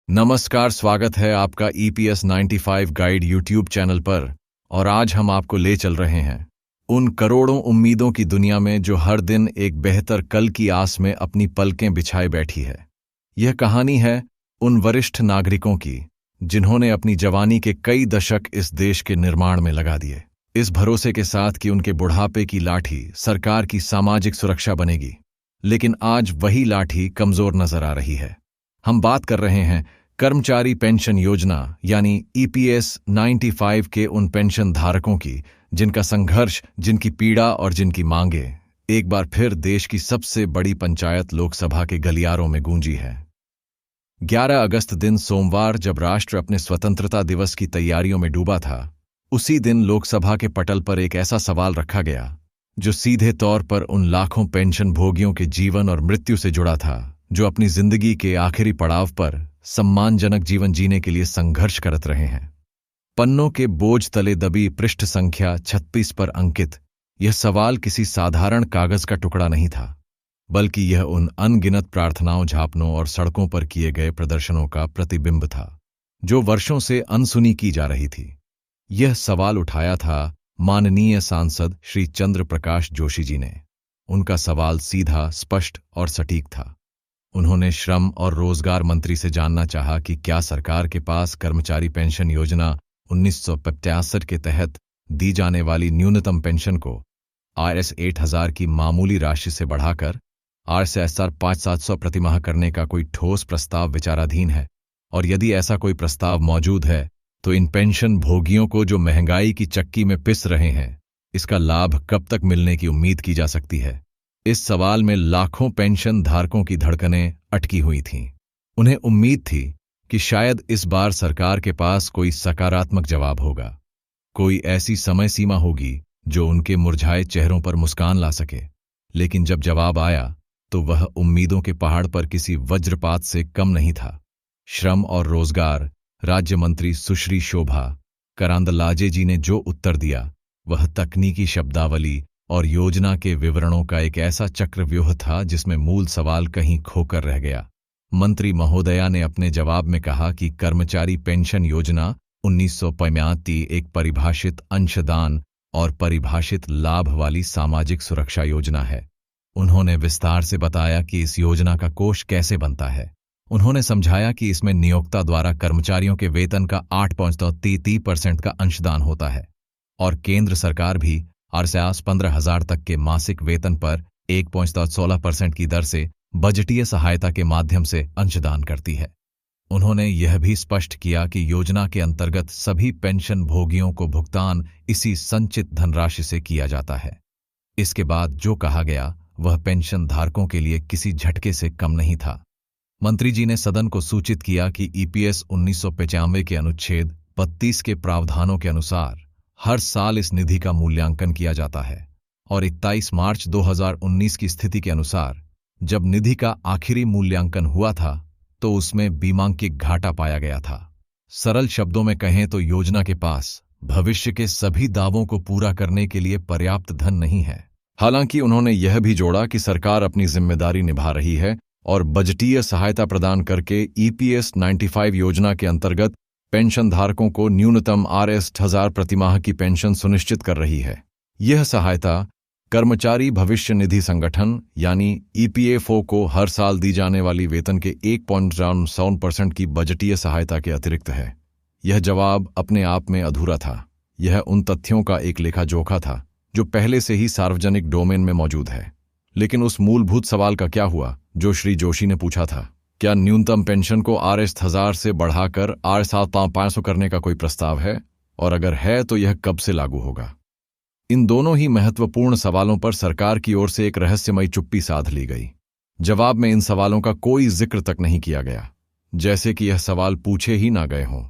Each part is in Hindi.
नमस्कार, स्वागत है आपका EPS 95 गाइड यूट्यूब चैनल पर। और आज हम आपको ले चल रहे हैं उन करोड़ों उम्मीदों की दुनिया में जो हर दिन एक बेहतर कल की आस में अपनी पलकें बिछाए बैठी है। यह कहानी है उन वरिष्ठ नागरिकों की जिन्होंने अपनी जवानी के कई दशक इस देश के निर्माण में लगा दिए, इस भरोसे के साथ कि उनके बुढ़ापे की लाठी सरकार की सामाजिक सुरक्षा बनेगी। लेकिन आज वही लाठी कमजोर नजर आ रही है। हम बात कर रहे हैं कर्मचारी पेंशन योजना यानी EPS 95 के उन पेंशन धारकों की जिनका संघर्ष, जिनकी पीड़ा और जिनकी मांगे एक बार फिर देश की सबसे बड़ी पंचायत लोकसभा के गलियारों में गूंजी है। 11 अगस्त दिन सोमवार, जब राष्ट्र अपने स्वतंत्रता दिवस की तैयारियों में डूबा था, उसी दिन लोकसभा के पटल पर एक ऐसा सवाल रखा गया जो सीधे तौर पर उन लाखों पेंशन भोगियों के जीवन और मृत्यु से जुड़ा था, जो अपनी जिंदगी के आखिरी पड़ाव पर सम्मानजनक जीवन जीने के लिए संघर्ष करत रहे हैं। पन्नों के बोझ तले दबी पृष्ठ संख्या 36 पर अंकित यह सवाल किसी साधारण कागज का टुकड़ा नहीं था, बल्कि यह उन अनगिनत प्रार्थनाओं, झापनों और सड़कों पर किए गए प्रदर्शनों का प्रतिबिंब था जो वर्षों से अनसुनी की जा रही थी। यह सवाल उठाया था माननीय सांसद श्री चंद्र प्रकाश जोशी जी ने। उनका सवाल सीधा, स्पष्ट और सटीक था। उन्होंने श्रम और रोजगार मंत्री से जानना चाहा कि क्या सरकार के पास कर्मचारी पेंशन योजना 1985 के तहत दी जाने वाली न्यूनतम पेंशन को Rs 8,000 की मामूली राशि से बढ़ाकर Rs 5,700 प्रतिमाह करने का कोई ठोस प्रस्ताव विचाराधीन है, और यदि ऐसा कोई प्रस्ताव मौजूद है तो इन पेंशन भोगियों को जो महंगाई की चक्की में पिस रहे हैं, इसका लाभ कब तक मिलने की उम्मीद की जा सकती है। इस सवाल में लाखों पेंशन धारकों की धड़कनें अटकी हुई थीं। उन्हें उम्मीद थी कि शायद इस बार सरकार के पास कोई सकारात्मक जवाब होगा, कोई ऐसी समय सीमा होगी जो उनके मुरझाए चेहरों पर मुस्कान ला सके। लेकिन जब जवाब आया तो वह उम्मीदों के पहाड़ पर किसी वज्रपात से कम नहीं था। श्रम और रोजगार राज्य मंत्री सुश्री शोभा करांदलाजे जी ने जो उत्तर दिया वह तकनीकी शब्दावली और योजना के विवरणों का एक ऐसा चक्रव्यूह था जिसमें मूल सवाल कहीं खोकर रह गया। मंत्री महोदया ने अपने जवाब में कहा कि कर्मचारी पेंशन योजना 1985 एक परिभाषित अंशदान और परिभाषित लाभ वाली सामाजिक सुरक्षा योजना है। उन्होंने विस्तार से बताया कि इस योजना का कोष कैसे बनता है। उन्होंने समझाया कि इसमें नियोक्ता द्वारा कर्मचारियों के वेतन का 8.33% का अंशदान होता है और केंद्र सरकार भी Rs 15,000 तक के मासिक वेतन पर 1.16% की दर से बजटीय सहायता के माध्यम से अंशदान करती है। उन्होंने यह भी स्पष्ट किया कि योजना के अंतर्गत सभी पेंशन भोगियों को भुगतान इसी संचित धनराशि से किया जाता है। इसके बाद जो कहा गया वह पेंशन धारकों के लिए किसी झटके से कम नहीं था। मंत्री जी ने सदन को सूचित किया कि EPS 1995 के अनुच्छेद 32 के प्रावधानों के अनुसार हर साल इस निधि का मूल्यांकन किया जाता है, और 21 मार्च 2019 की स्थिति के अनुसार जब निधि का आखिरी मूल्यांकन हुआ था तो उसमें बीमांकित घाटा पाया गया था। सरल शब्दों में कहें तो योजना के पास भविष्य के सभी दावों को पूरा करने के लिए पर्याप्त धन नहीं है। हालांकि उन्होंने यह भी जोड़ा कि सरकार अपनी जिम्मेदारी निभा रही है और बजटीय सहायता प्रदान करके EPS 95 योजना के अंतर्गत पेंशन धारकों को न्यूनतम Rs 1000 प्रतिमाह की पेंशन सुनिश्चित कर रही है। यह सहायता कर्मचारी भविष्य निधि संगठन यानी EPFO को हर साल दी जाने वाली वेतन के 1.7% की बजटीय सहायता के अतिरिक्त है। यह जवाब अपने आप में अधूरा था। यह उन तथ्यों का एक लेखा जोखा था जो पहले से ही सार्वजनिक डोमेन में मौजूद है। लेकिन उस मूलभूत सवाल का क्या हुआ जो श्री जोशी ने पूछा था? क्या न्यूनतम पेंशन को Rs 1000 से बढ़ाकर Rs 500 करने का कोई प्रस्ताव है, और अगर है तो यह कब से लागू होगा? इन दोनों ही महत्वपूर्ण सवालों पर सरकार की ओर से एक रहस्यमयी चुप्पी साध ली गई। जवाब में इन सवालों का कोई जिक्र तक नहीं किया गया, जैसे कि यह सवाल पूछे ही ना गए हों।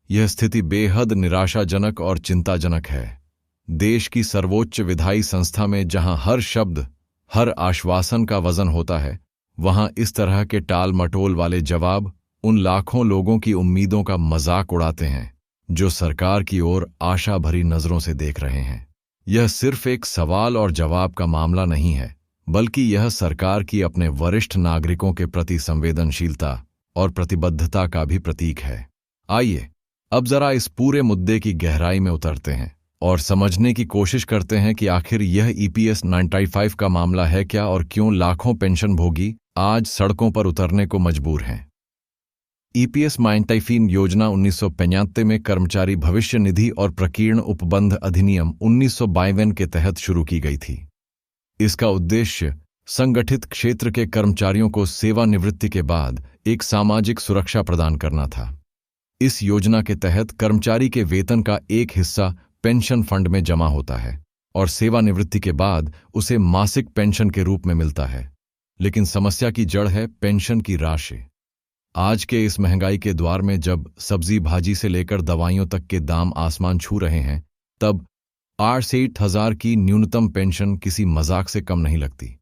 यह स्थिति बेहद निराशाजनक और चिंताजनक है। देश की सर्वोच्च विधायी संस्था में जहां हर शब्द, हर आश्वासन का वजन होता है, वहां इस तरह के टाल मटोल वाले जवाब उन लाखों लोगों की उम्मीदों का मजाक उड़ाते हैं जो सरकार की ओर आशा भरी नजरों से देख रहे हैं। यह सिर्फ एक सवाल और जवाब का मामला नहीं है, बल्कि यह सरकार की अपने वरिष्ठ नागरिकों के प्रति संवेदनशीलता और प्रतिबद्धता का भी प्रतीक है। आइए अब जरा इस पूरे मुद्दे की गहराई में उतरते हैं और समझने की कोशिश करते हैं कि आखिर यह EPS 95 का मामला है क्या और क्यों लाखों पेंशनभोगी आज सड़कों पर उतरने को मजबूर हैं। EPS 95 योजना 1995 में कर्मचारी भविष्य निधि और प्रकीर्ण उपबंध अधिनियम 1952 के तहत शुरू की गई थी। इसका उद्देश्य संगठित क्षेत्र के कर्मचारियों को सेवानिवृत्ति के बाद एक सामाजिक सुरक्षा प्रदान करना था। इस योजना के तहत कर्मचारी के वेतन का एक हिस्सा पेंशन फंड में जमा होता है और सेवानिवृत्ति के बाद उसे मासिक पेंशन के रूप में मिलता है। लेकिन समस्या की जड़ है पेंशन की राशि। आज के इस महंगाई के द्वार में जब सब्जी भाजी से लेकर दवाइयों तक के दाम आसमान छू रहे हैं, तब 60,000 की न्यूनतम पेंशन किसी मजाक से कम नहीं लगती।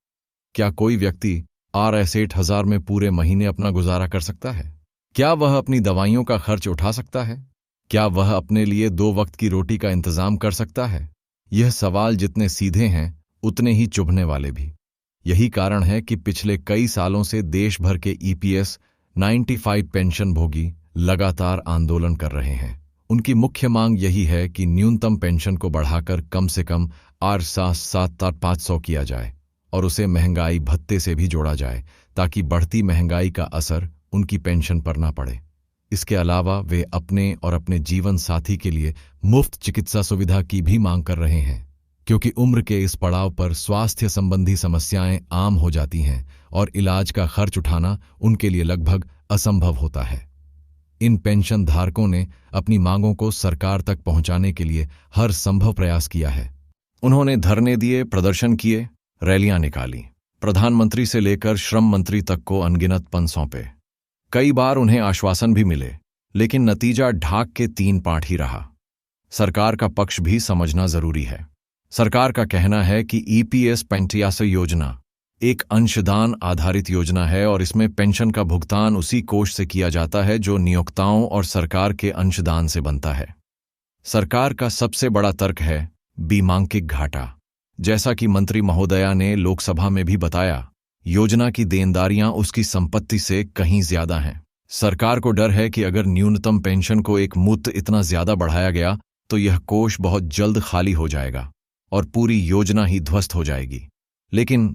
क्या कोई व्यक्ति 60,000 में पूरे महीने अपना गुजारा कर सकता है? क्या वह अपनी दवाइयों का खर्च उठा सकता है? क्या वह अपने लिए 2 वक्त की रोटी का इंतजाम कर सकता है? यह सवाल जितने सीधे हैं उतने ही चुभने वाले भी। यही कारण है कि पिछले कई सालों से देश भर के EPS 95 पेंशनभोगी लगातार आंदोलन कर रहे हैं। उनकी मुख्य मांग यही है कि न्यूनतम पेंशन को बढ़ाकर कम से कम 8,500 किया जाए और उसे महंगाई भत्ते से भी जोड़ा जाए ताकि बढ़ती महंगाई का असर उनकी पेंशन पर ना पड़े। इसके अलावा वे अपने और अपने जीवन साथी के लिए मुफ्त चिकित्सा सुविधा की भी मांग कर रहे हैं, क्योंकि उम्र के इस पड़ाव पर स्वास्थ्य संबंधी समस्याएं आम हो जाती हैं और इलाज का खर्च उठाना उनके लिए लगभग असंभव होता है। इन पेंशन धारकों ने अपनी मांगों को सरकार तक पहुंचाने के लिए हर संभव प्रयास किया है। उन्होंने धरने दिए, प्रदर्शन किए, रैलियां निकाली, प्रधानमंत्री से लेकर श्रम मंत्री तक को अनगिनत पन सौंपे। कई बार उन्हें आश्वासन भी मिले, लेकिन नतीजा ढाक के 3 पाठ ही रहा। सरकार का पक्ष भी समझना जरूरी है। सरकार का कहना है कि EPS 85 योजना एक अंशदान आधारित योजना है और इसमें पेंशन का भुगतान उसी कोष से किया जाता है जो नियोक्ताओं और सरकार के अंशदान से बनता है। सरकार का सबसे बड़ा तर्क है बीमांकिक घाटा। जैसा कि मंत्री महोदया ने लोकसभा में भी बताया, योजना की देनदारियां उसकी संपत्ति से कहीं ज्यादा हैं। सरकार को डर है कि अगर न्यूनतम पेंशन को एक मुश्त इतना ज्यादा बढ़ाया गया तो यह कोष बहुत जल्द खाली हो जाएगा और पूरी योजना ही ध्वस्त हो जाएगी। लेकिन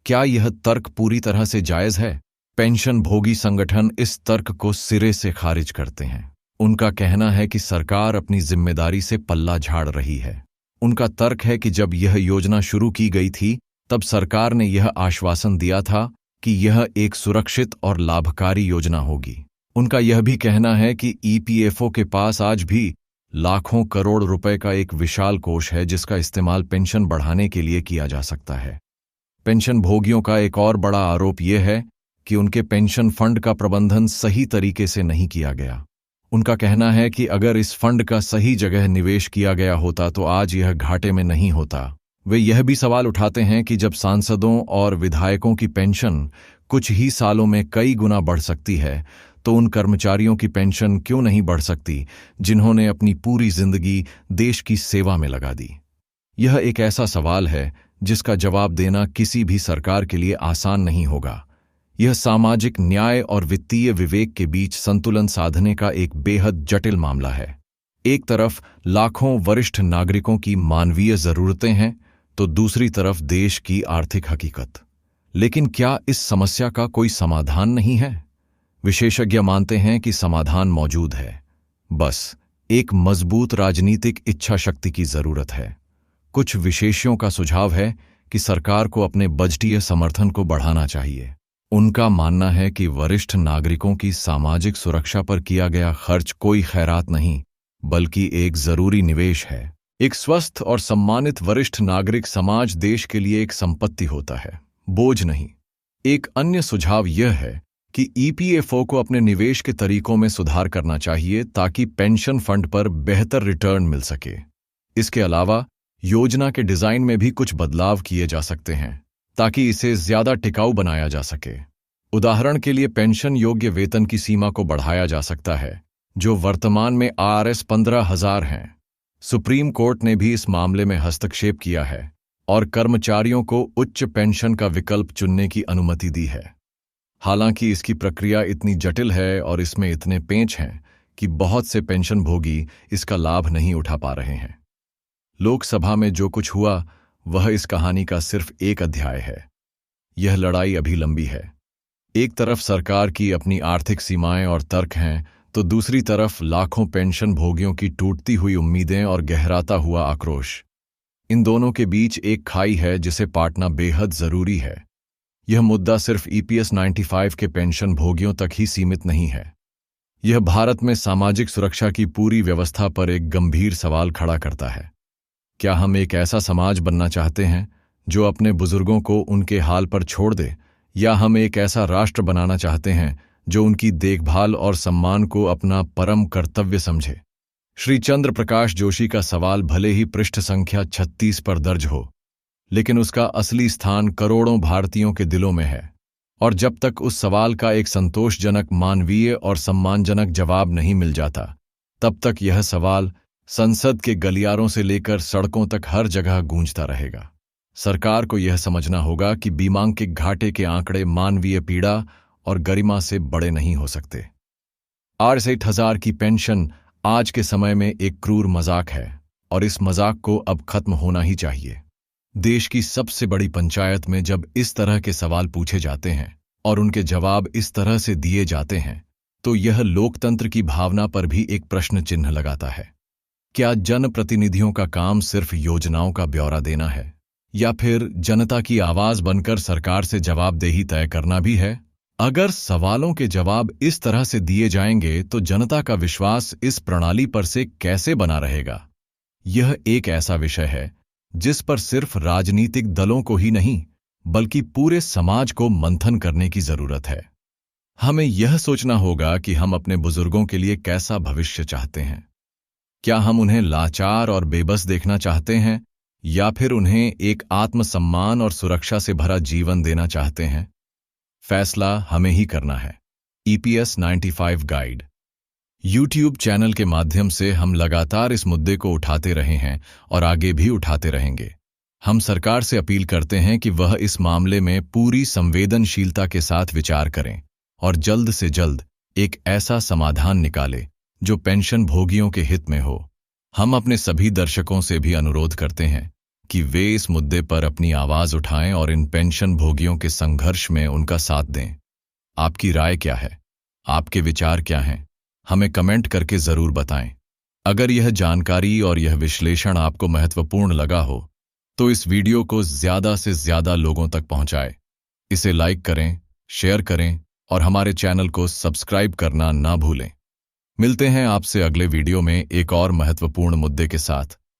क्या यह तर्क पूरी तरह से जायज है? पेंशन भोगी संगठन इस तर्क को सिरे से खारिज करते हैं। उनका कहना है कि सरकार अपनी जिम्मेदारी से पल्ला झाड़ रही है। उनका तर्क है कि जब यह योजना शुरू की गई थी तब सरकार ने यह आश्वासन दिया था कि यह एक सुरक्षित और लाभकारी योजना होगी। उनका यह भी कहना है कि EPFO के पास आज भी लाखों करोड़ रुपए का एक विशाल कोष है जिसका इस्तेमाल पेंशन बढ़ाने के लिए किया जा सकता है। पेंशन भोगियों का एक और बड़ा आरोप यह है कि उनके पेंशन फंड का प्रबंधन सही तरीके से नहीं किया गया। उनका कहना है कि अगर इस फंड का सही जगह निवेश किया गया होता तो आज यह घाटे में नहीं होता। वे यह भी सवाल उठाते हैं कि जब सांसदों और विधायकों की पेंशन कुछ ही सालों में कई गुना बढ़ सकती है तो उन कर्मचारियों की पेंशन क्यों नहीं बढ़ सकती जिन्होंने अपनी पूरी जिंदगी देश की सेवा में लगा दी। यह एक ऐसा सवाल है जिसका जवाब देना किसी भी सरकार के लिए आसान नहीं होगा। यह सामाजिक न्याय और वित्तीय विवेक के बीच संतुलन साधने का एक बेहद जटिल मामला है। एक तरफ लाखों वरिष्ठ नागरिकों की मानवीय जरूरतें हैं तो दूसरी तरफ देश की आर्थिक हकीकत। लेकिन क्या इस समस्या का कोई समाधान नहीं है? विशेषज्ञ मानते हैं कि समाधान मौजूद है, बस एक मजबूत राजनीतिक इच्छा शक्ति की जरूरत है। कुछ विशेषज्ञों का सुझाव है कि सरकार को अपने बजटीय समर्थन को बढ़ाना चाहिए। उनका मानना है कि वरिष्ठ नागरिकों की सामाजिक सुरक्षा पर किया गया खर्च कोई खैरात नहीं बल्कि एक जरूरी निवेश है। एक स्वस्थ और सम्मानित वरिष्ठ नागरिक समाज देश के लिए एक संपत्ति होता है, बोझ नहीं। एक अन्य सुझाव यह है कि EPFO को अपने निवेश के तरीकों में सुधार करना चाहिए ताकि पेंशन फंड पर बेहतर रिटर्न मिल सके। इसके अलावा योजना के डिजाइन में भी कुछ बदलाव किए जा सकते हैं ताकि इसे ज्यादा टिकाऊ बनाया जा सके। उदाहरण के लिए पेंशन योग्य वेतन की सीमा को बढ़ाया जा सकता है, जो वर्तमान में Rs 15,000 हैं। सुप्रीम कोर्ट ने भी इस मामले में हस्तक्षेप किया है और कर्मचारियों को उच्च पेंशन का विकल्प चुनने की अनुमति दी है। हालांकि इसकी प्रक्रिया इतनी जटिल है और इसमें इतने पेंच हैं कि बहुत से पेंशन भोगी इसका लाभ नहीं उठा पा रहे हैं। लोकसभा में जो कुछ हुआ वह इस कहानी का सिर्फ एक अध्याय है। यह लड़ाई अभी लंबी है। एक तरफ सरकार की अपनी आर्थिक सीमाएं और तर्क हैं, तो दूसरी तरफ लाखों पेंशन भोगियों की टूटती हुई उम्मीदें और गहराता हुआ आक्रोश। इन दोनों के बीच एक खाई है जिसे पाटना बेहद जरूरी है। यह मुद्दा सिर्फ ईपीएस 95 के पेंशन भोगियों तक ही सीमित नहीं है। यह भारत में सामाजिक सुरक्षा की पूरी व्यवस्था पर एक गंभीर सवाल खड़ा करता है। क्या हम एक ऐसा समाज बनना चाहते हैं जो अपने बुजुर्गों को उनके हाल पर छोड़ दे, या हम एक ऐसा राष्ट्र बनाना चाहते हैं जो उनकी देखभाल और सम्मान को अपना परम कर्तव्य समझे? श्री चंद्र प्रकाश जोशी का सवाल भले ही पृष्ठ संख्या 36 पर दर्ज हो, लेकिन उसका असली स्थान करोड़ों भारतीयों के दिलों में है। और जब तक उस सवाल का एक संतोषजनक, मानवीय और सम्मानजनक जवाब नहीं मिल जाता, तब तक यह सवाल संसद के गलियारों से लेकर सड़कों तक हर जगह गूंजता रहेगा। सरकार को यह समझना होगा कि बीमांकित घाटे के आंकड़े मानवीय पीड़ा और गरिमा से बड़े नहीं हो सकते। 68,000 की पेंशन आज के समय में एक क्रूर मजाक है, और इस मजाक को अब खत्म होना ही चाहिए। देश की सबसे बड़ी पंचायत में जब इस तरह के सवाल पूछे जाते हैं और उनके जवाब इस तरह से दिए जाते हैं, तो यह लोकतंत्र की भावना पर भी एक प्रश्न चिन्ह लगाता है। क्या जनप्रतिनिधियों का काम सिर्फ योजनाओं का ब्यौरा देना है, या फिर जनता की आवाज बनकर सरकार से जवाबदेही तय करना भी है? अगर सवालों के जवाब इस तरह से दिए जाएंगे तो जनता का विश्वास इस प्रणाली पर से कैसे बना रहेगा? यह एक ऐसा विषय है जिस पर सिर्फ राजनीतिक दलों को ही नहीं, बल्कि पूरे समाज को मंथन करने की जरूरत है। हमें यह सोचना होगा कि हम अपने बुजुर्गों के लिए कैसा भविष्य चाहते हैं। क्या हम उन्हें लाचार और बेबस देखना चाहते हैं, या फिर उन्हें एक आत्मसम्मान और सुरक्षा से भरा जीवन देना चाहते हैं? फैसला हमें ही करना है। ईपीएस 95 गाइड यूट्यूब चैनल के माध्यम से हम लगातार इस मुद्दे को उठाते रहे हैं और आगे भी उठाते रहेंगे। हम सरकार से अपील करते हैं कि वह इस मामले में पूरी संवेदनशीलता के साथ विचार करें और जल्द से जल्द एक ऐसा समाधान निकाले जो पेंशन भोगियों के हित में हो। हम अपने सभी दर्शकों से भी अनुरोध करते हैं कि वे इस मुद्दे पर अपनी आवाज उठाएं और इन पेंशन भोगियों के संघर्ष में उनका साथ दें। आपकी राय क्या है? आपके विचार क्या हैं? हमें कमेंट करके जरूर बताएं। अगर यह जानकारी और यह विश्लेषण आपको महत्वपूर्ण लगा हो तो इस वीडियो को ज्यादा से ज्यादा लोगों तक पहुंचाएं। इसे लाइक करें, शेयर करें और हमारे चैनल को सब्सक्राइब करना ना भूलें। मिलते हैं आपसे अगले वीडियो में एक और महत्वपूर्ण मुद्दे के साथ।